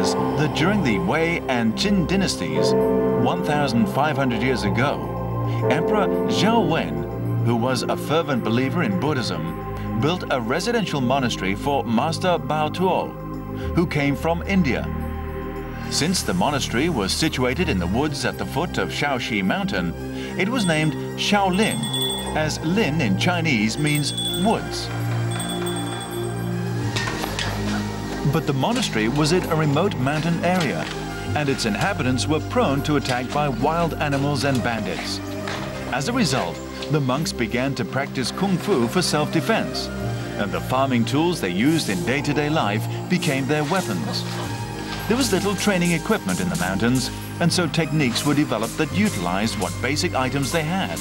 says that during the Wei and Qin dynasties, 1,500 years ago, Emperor Zhao Wen, who was a fervent believer in Buddhism, built a residential monastery for Master Bao Tuo, who came from India. Since the monastery was situated in the woods at the foot of Shaoxi Mountain, it was named Shoulin, as Lin in Chinese means woods. But the monastery was in a remote mountain area, and its inhabitants were prone to attack by wild animals and bandits. As a result, the monks began to practice Kung Fu for self-defense, and the farming tools they used in day-to-day life became their weapons. There was little training equipment in the mountains, and so techniques were developed that utilized what basic items they had.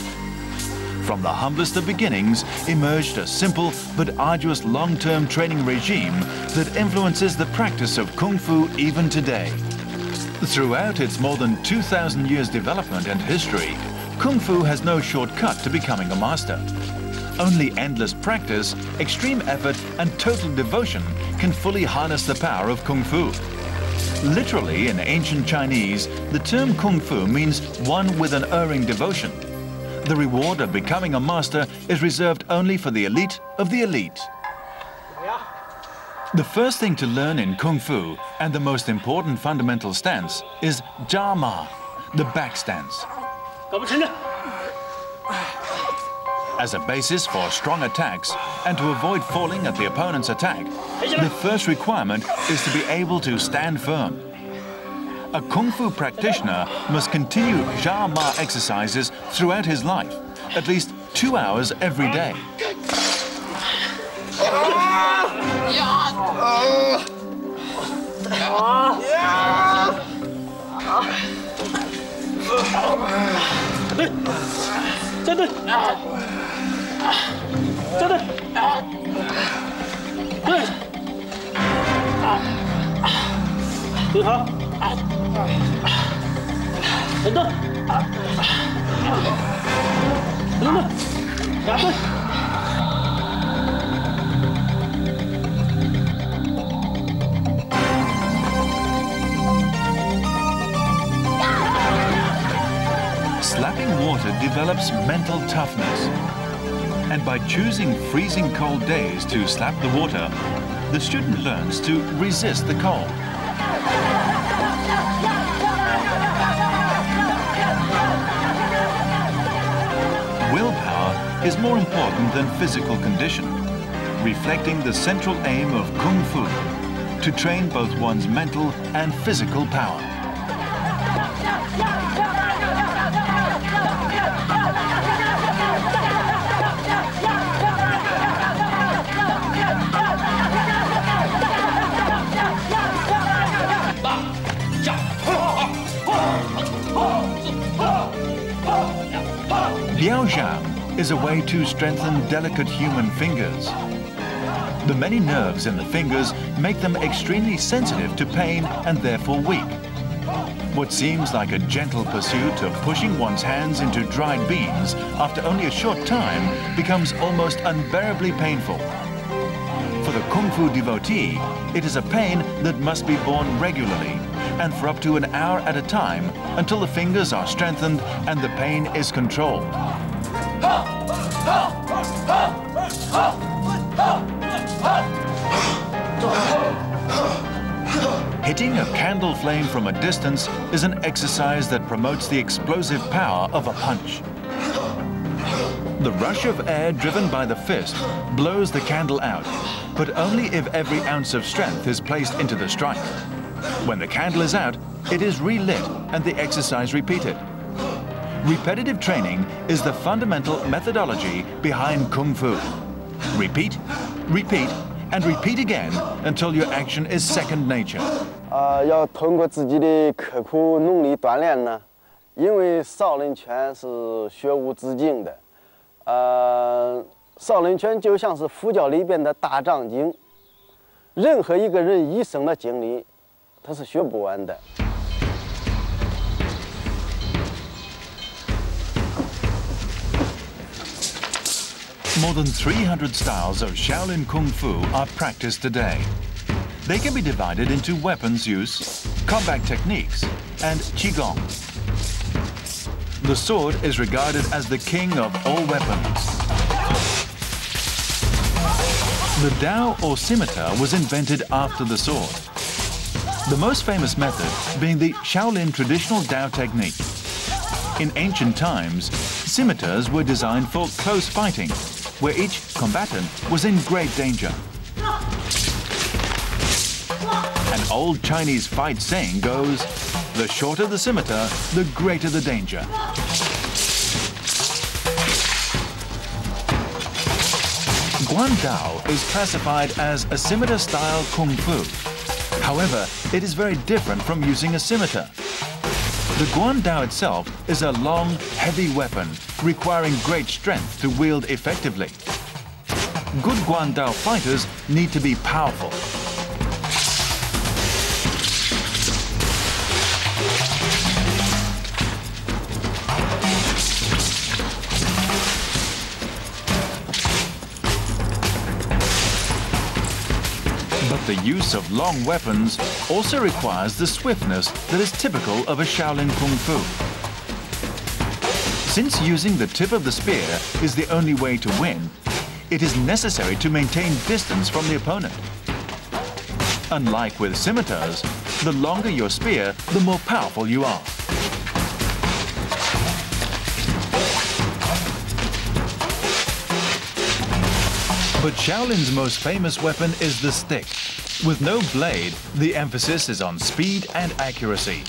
From the humblest of beginnings emerged a simple but arduous long-term training regime that influences the practice of Kung Fu even today. Throughout its more than 2,000 years development and history, Kung Fu has no shortcut to becoming a master. Only endless practice, extreme effort, and total devotion can fully harness the power of Kung Fu. Literally, in ancient Chinese, the term Kung Fu means one with an erring devotion. The reward of becoming a master is reserved only for the elite of the elite. The first thing to learn in Kung Fu, and the most important fundamental stance, is Jia Ma, the back stance. As a basis for strong attacks and to avoid falling at the opponent's attack, the first requirement is to be able to stand firm. A Kung Fu practitioner must continue Jia Ma exercises throughout his life, at least 2 hours every day. Slapping water develops mental toughness. And by choosing freezing cold days to slap the water, the student learns to resist the cold. Willpower is more important than physical condition, reflecting the central aim of Kung Fu, to train both one's mental and physical power. Liaozhang is a way to strengthen delicate human fingers. The many nerves in the fingers make them extremely sensitive to pain and therefore weak. What seems like a gentle pursuit of pushing one's hands into dried beans after only a short time becomes almost unbearably painful. For the Kung Fu devotee, it is a pain that must be borne regularly and for up to an hour at a time until the fingers are strengthened and the pain is controlled. Hitting a candle flame from a distance is an exercise that promotes the explosive power of a punch. The rush of air driven by the fist blows the candle out, but only if every ounce of strength is placed into the strike. When the candle is out, it is relit and the exercise repeated. Repetitive training is the fundamental methodology behind Kung Fu. Repeat, repeat, and repeat again until your action is second nature. 要通过自己的刻苦努力锻炼呢，因为少林拳是学无止境的。少林拳就像是佛教里边的大藏经，任何一个人一生的经历，他是学不完的。 More than 300 styles of Shaolin Kung Fu are practiced today. They can be divided into weapons use, combat techniques, and qigong. The sword is regarded as the king of all weapons. The dao or scimitar was invented after the sword. The most famous method being the Shoulin traditional dao technique. In ancient times, scimitars were designed for close fighting, where each combatant was in great danger. An old Chinese fight saying goes, "The shorter the scimitar, the greater the danger." Guandao is classified as a scimitar-style kung fu. However, it is very different from using a scimitar. The Guandao itself is a long, heavy weapon requiring great strength to wield effectively. Good Guandao fighters need to be powerful. But the use of long weapons also requires the swiftness that is typical of a Shaolin Kung Fu. Since using the tip of the spear is the only way to win, it is necessary to maintain distance from the opponent. Unlike with scimitars, the longer your spear, the more powerful you are. But Shaolin's most famous weapon is the stick. With no blade, the emphasis is on speed and accuracy.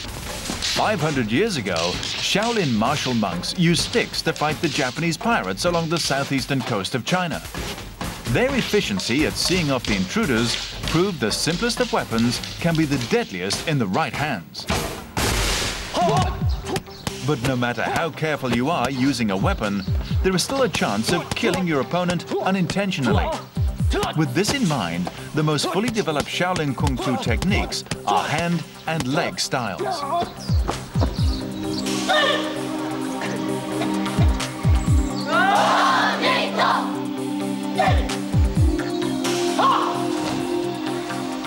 500 years ago, Shaolin martial monks used sticks to fight the Japanese pirates along the southeastern coast of China. Their efficiency at seeing off the intruders proved the simplest of weapons can be the deadliest in the right hands. But no matter how careful you are using a weapon, there is still a chance of killing your opponent unintentionally. With this in mind, the most fully developed Shaolin Kung Fu techniques are hand and leg styles.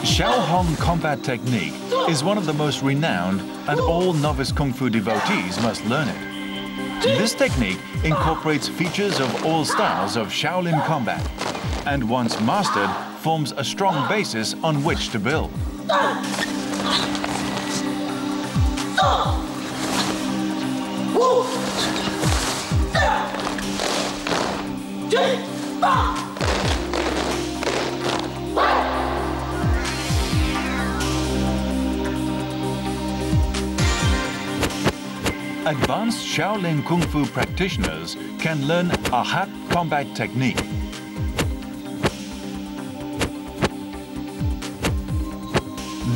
Shaohong combat technique is one of the most renowned, and all novice Kung Fu devotees must learn it. This technique incorporates features of all styles of Shaolin combat, and once mastered, forms a strong basis on which to build. Advanced Shaolin Kung Fu practitioners can learn a hack combat technique.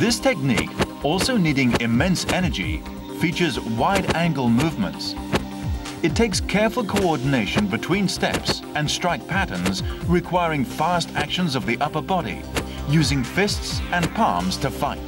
This technique, also needing immense energy, features wide-angle movements. It takes careful coordination between steps and strike patterns requiring fast actions of the upper body, using fists and palms to fight.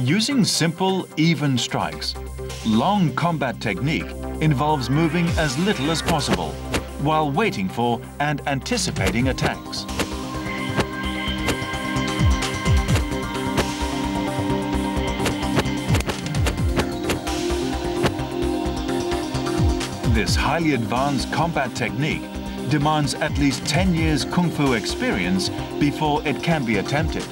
Using simple, even strikes, long combat technique involves moving as little as possible while waiting for and anticipating attacks. This highly advanced combat technique demands at least 10 years Kung Fu experience before it can be attempted.